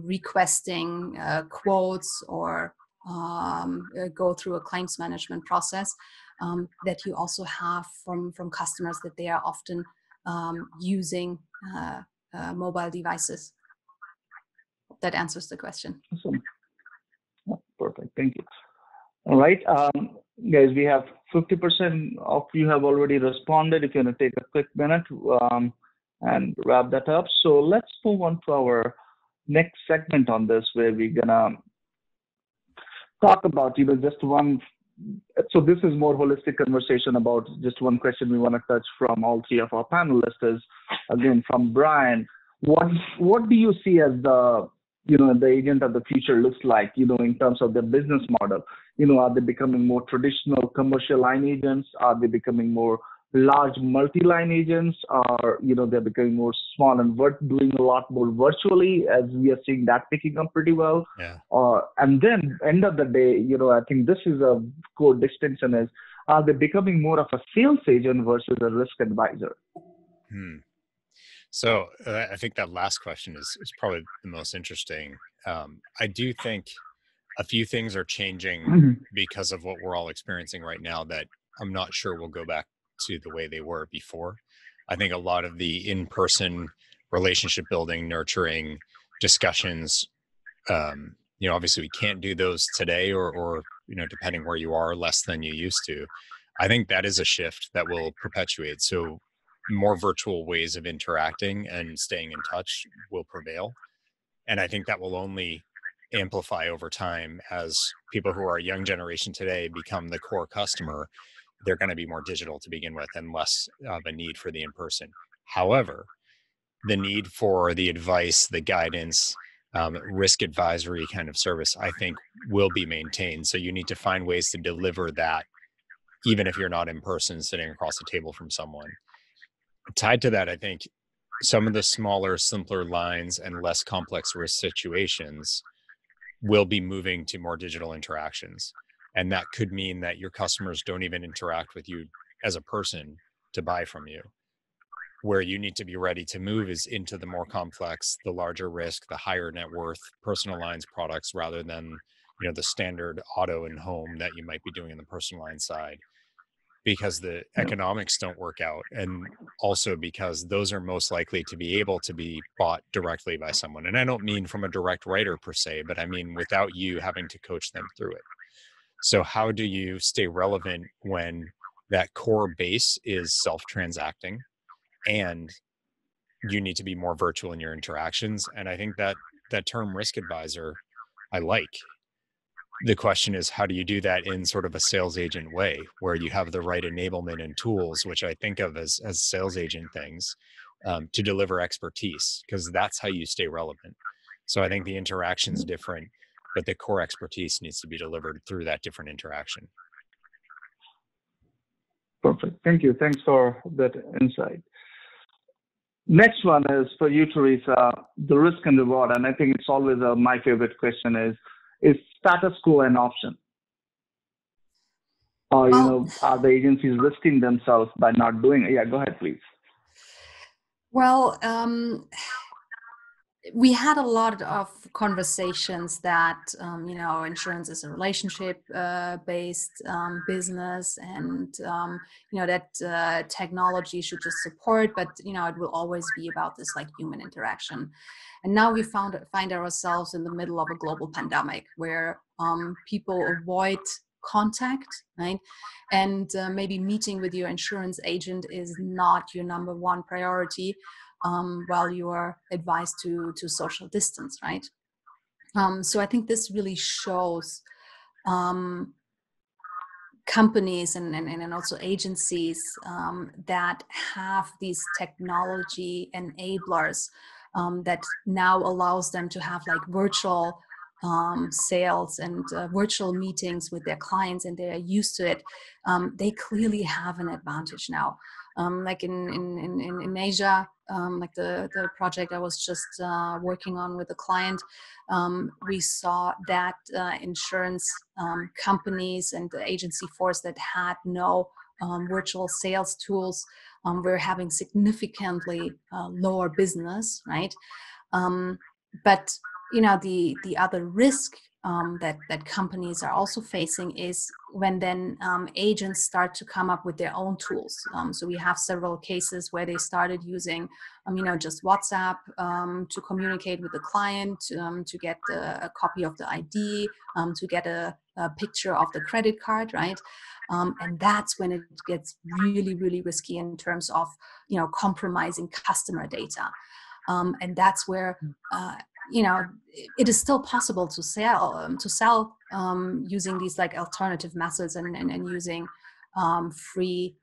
requesting quotes or go through a claims management process. That you also have from customers that they are often using mobile devices. That answers the question. Awesome. Perfect. Thank you. All right. Guys, we have 50% of you have already responded. If you want to take a quick minute and wrap that up. So let's move on to our next segment on this, where we're going to talk about just one. So this is more holistic conversation about just one question we want to touch from all 3 of our panelists is, again, from Bryan. What do you see as the agent of the future looks like, in terms of the business model? Are they becoming more traditional commercial line agents? Are they becoming more large multi-line agents? Or, they're becoming more small and doing a lot more virtually, as we are seeing that picking up pretty well. Yeah. And then end of the day, I think this is a core distinction is, are they becoming more of a sales agent versus a risk advisor? So I think that last question is probably the most interesting. I do think a few things are changing because of what we're all experiencing right now that I'm not sure will go back to the way they were before. I think a lot of the in-person relationship building, nurturing discussions, obviously we can't do those today or depending where you are, less than you used to. I think that is a shift that will perpetuate. So more virtual ways of interacting and staying in touch will prevail. And I think that will only amplify over time as people who are a young generation today become the core customer. They're going to be more digital to begin with and less of a need for the in-person. However, the need for the advice, the guidance, risk advisory kind of service, I think will be maintained. So you need to find ways to deliver that, even if you're not in person sitting across the table from someone. Tied to that, I think some of the smaller, simpler lines and less complex risk situations will be moving to more digital interactions. And that could mean that your customers don't even interact with you as a person to buy from you. Where you need to be ready to move is into the more complex, the larger risk, the higher net worth personal lines products, rather than the standard auto and home that you might be doing in the personal line side, because the economics don't work out, and also because those are most likely to be able to be bought directly by someone. And I don't mean from a direct writer per se, but I mean without you having to coach them through it. So how do you stay relevant when that core base is self-transacting and you need to be more virtual in your interactions? And I think that term risk advisor, I like. The question is, how do you do that in sort of a sales agent way, where you have the right enablement and tools, which I think of as sales agent things, to deliver expertise, because that's how you stay relevant. So I think the interaction's different, but the core expertise needs to be delivered through that different interaction. Perfect. Thank you. Thanks for that insight. Next one is for you, Theresa, the risk and reward. And I think it's always my favorite question is status quo an option? Or, are the agencies risking themselves by not doing it? Yeah, go ahead, please. Well, we had a lot of conversations that insurance is a relationship based business, and that technology should just support, but it will always be about this like human interaction. And now we find ourselves in the middle of a global pandemic where people avoid contact, right? And maybe meeting with your insurance agent is not your number one priority, while you are advised to social distance, right? So I think this really shows companies and also agencies that have these technology enablers that now allows them to have like virtual sales and virtual meetings with their clients, and they're used to it. They clearly have an advantage now. Like in Asia, like the project I was just working on with a client, we saw that insurance companies and the agency force that had no virtual sales tools were having significantly lower business, right? But the other risk that companies are also facing is when then agents start to come up with their own tools. So we have several cases where they started using just WhatsApp to communicate with the client, to get a copy of the ID, to get a picture of the credit card, right? And that's when it gets really, really risky in terms of compromising customer data. And that's where it is still possible to sell using these like alternative methods and using free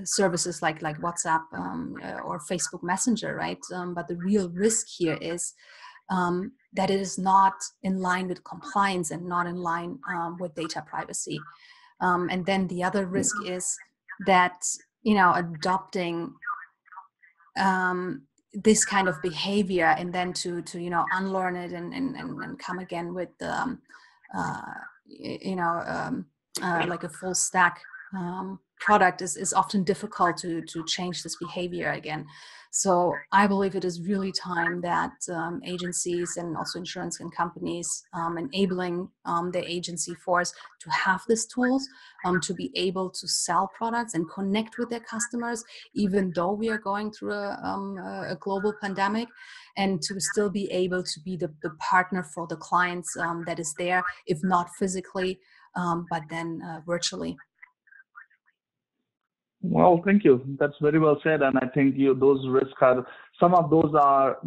services like WhatsApp or Facebook Messenger, right? But the real risk here is that it is not in line with compliance and not in line with data privacy. And then the other risk is that adopting this kind of behavior and then to unlearn it and come again with like a full stack product is often difficult to change this behavior again. So I believe it is really time that agencies and also insurance and companies enabling the agency force to have these tools to be able to sell products and connect with their customers, even though we are going through a global pandemic, and to still be able to be the partner for the clients that is there, if not physically, but then virtually. Well, thank you. That's very well said. And I think those risks some of those are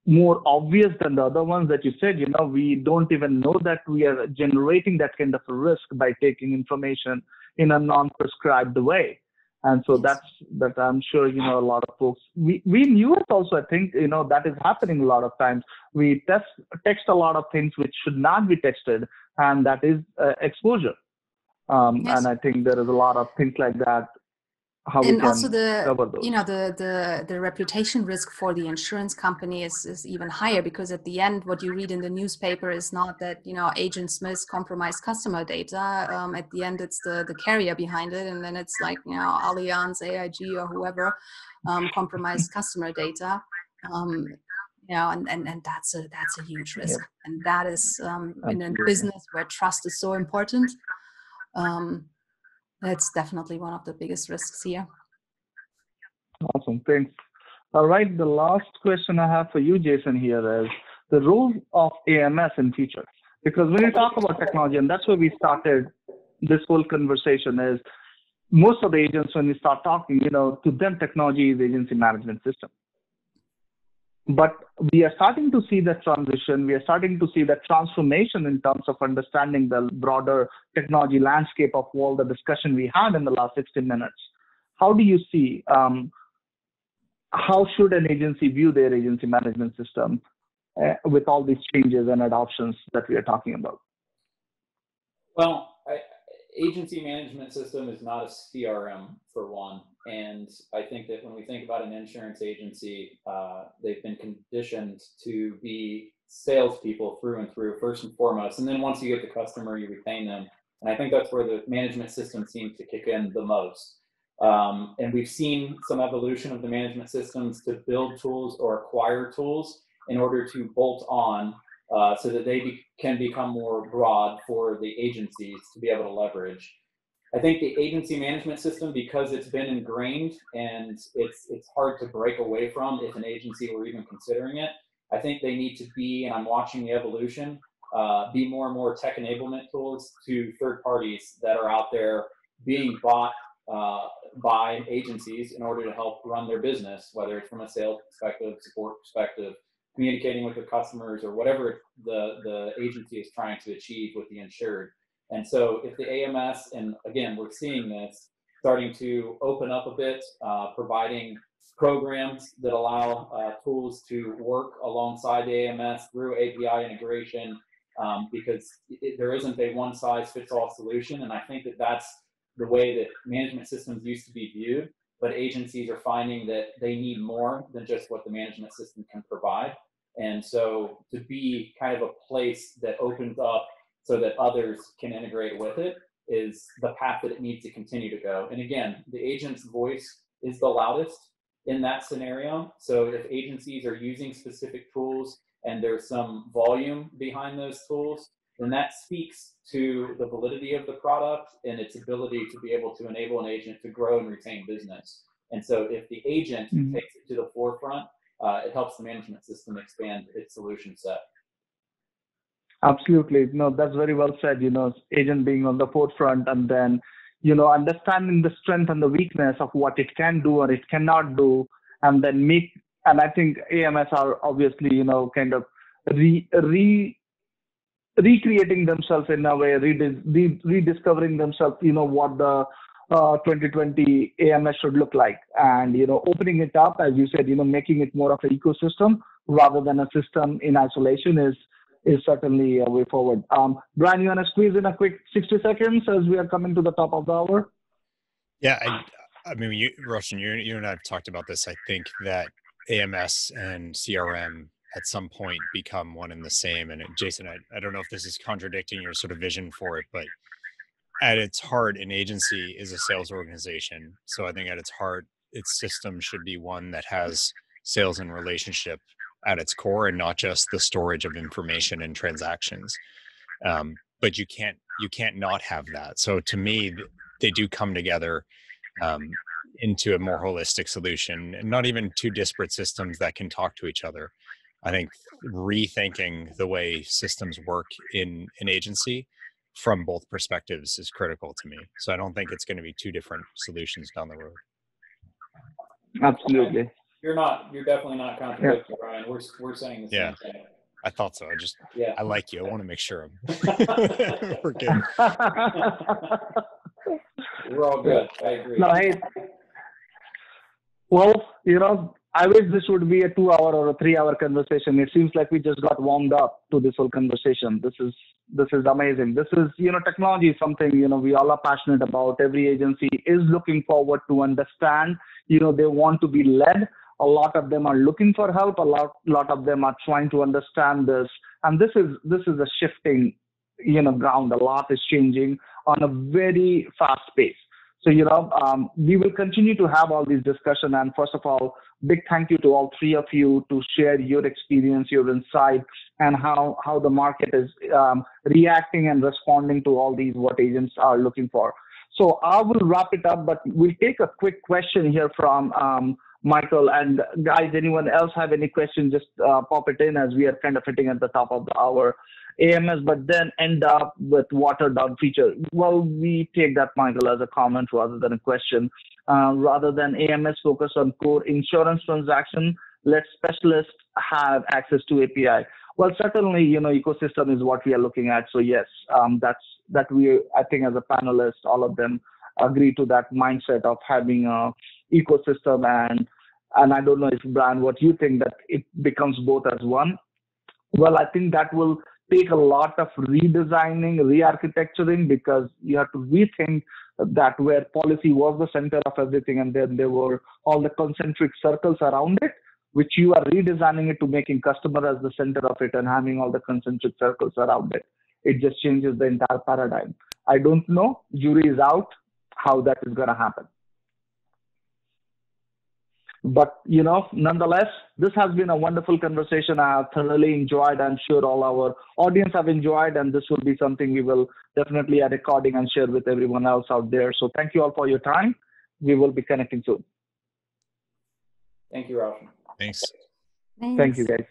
more obvious than the other ones that you said. We don't even know that we are generating that kind of a risk by taking information in a non-prescribed way. And so Yes. that I'm sure, a lot of folks, we knew it also. I think, that is happening a lot of times. We text a lot of things which should not be texted, and that is exposure. Yes. And I think there is a lot of things like that, how we And can also cover those. the reputation risk for the insurance company is even higher, because at the end, what you read in the newspaper is not that Agent Smith compromised customer data. At the end, it's the carrier behind it, and then it's like Allianz, AIG, or whoever compromised customer data. And that's a huge risk, and that is in a business where trust is so important. That's definitely one of the biggest risks here. Awesome, thanks. All right, the last question I have for you, Jason, here is the role of AMS in future. Because when you talk about technology, and that's where we started this whole conversation, is most of the agents, when we start talking, to them, technology is agency management system. But we are starting to see that transition. We are starting to see that transformation in terms of understanding the broader technology landscape of all the discussion we had in the last 60 minutes. How do you see, how should an agency view their agency management system with all these changes and adoptions that we are talking about? Well, agency management system is not a CRM, for one. And I think that when we think about an insurance agency, they've been conditioned to be salespeople through and through, first and foremost. And then once you get the customer, you retain them. And I think that's where the management system seems to kick in the most. And we've seen some evolution of the management systems to build tools or acquire tools in order to bolt on so that they can become more broad for the agencies to be able to leverage. I think the agency management system, because it's been ingrained and it's hard to break away from if an agency were even considering it, I think they need to be, and I'm watching the evolution, be more and more tech enablement tools to third parties that are out there being bought by agencies in order to help run their business, whether it's from a sales perspective, support perspective, communicating with their customers, or whatever the agency is trying to achieve with the insured. And so if the AMS, and again, we're seeing this starting to open up a bit, providing programs that allow tools to work alongside the AMS through API integration, because there isn't a one-size-fits-all solution. And I think that that's the way that management systems used to be viewed, but agencies are finding that they need more than just what the management system can provide. And so to be kind of a place that opens up so that others can integrate with it is the path that it needs to continue to go. And again, the agent's voice is the loudest in that scenario. So if agencies are using specific tools and there's some volume behind those tools, then that speaks to the validity of the product and its ability to be able to enable an agent to grow and retain business. And so if the agent takes it to the forefront, it helps the management system expand its solution set. Absolutely. No, that's very well said. Agent being on the forefront, and then, understanding the strength and the weakness of what it can do or it cannot do, and then and I think AMS are obviously, kind of recreating themselves in a way, rediscovering themselves, what the 2020 AMS should look like, and opening it up, as you said, making it more of an ecosystem rather than a system in isolation is certainly a way forward. Bryan, you want to squeeze in a quick 60 seconds as we are coming to the top of the hour? Yeah, I mean, Raution, you and I have talked about this. I think that AMS and CRM at some point become one and the same. And Jason, I don't know if this is contradicting your sort of vision for it, but at its heart, an agency is a sales organization. So I think at its heart, its system should be one that has sales and relationship at its core, and not just the storage of information and transactions. But you can't not have that. So to me, they do come together into a more holistic solution, and not even two disparate systems that can talk to each other. I think rethinking the way systems work in an agency from both perspectives is critical to me. So I don't think it's going to be two different solutions down the road. Absolutely. You're definitely not contradicting, Bryan. We're saying the same thing. I thought so. I like you. I want to make sure we're good. We're all good. I agree. No, hey. Well, I wish this would be a 2-hour or a 3-hour conversation. It seems like we just got warmed up to this whole conversation. This is amazing. This is, technology is something, we all are passionate about. Every agency is looking forward to understand, they want to be led. A lot of them are looking for help. A lot of them are trying to understand this. And this is a shifting, ground. A lot is changing on a very fast pace. So, we will continue to have all these discussions. And first of all, big thank you to all three of you to share your experience, your insight, and how the market is reacting and responding to all these, what agents are looking for. So I will wrap it up, but we'll take a quick question here from Michael. And guys, anyone else have any questions, just pop it in, as we are kind of hitting at the top of the hour. AMS, but then end up with watered down feature. Well, we take that, Michael, as a comment rather than a question. Rather than AMS focus on core insurance transaction, let specialists have access to API. Well, certainly, ecosystem is what we are looking at. So yes, that we, I think as a panelist, all of them agree to that mindset of having a ecosystem. And I don't know if, Bryan, what you think, that it becomes both as one. Well, I think that will take a lot of redesigning, re-architecturing, because you have to rethink that where policy was the center of everything, and then there were all the concentric circles around it, which you are redesigning it to making customer as the center of it and having all the concentric circles around it. It just changes the entire paradigm. I don't know, jury is out, how that is going to happen. But, nonetheless, this has been a wonderful conversation. I have thoroughly enjoyed. I'm sure all our audience have enjoyed, and this will be something we will definitely add recording and share with everyone else out there. So thank you all for your time. We will be connecting soon. Thank you, Raution. Thanks. Thank you, guys.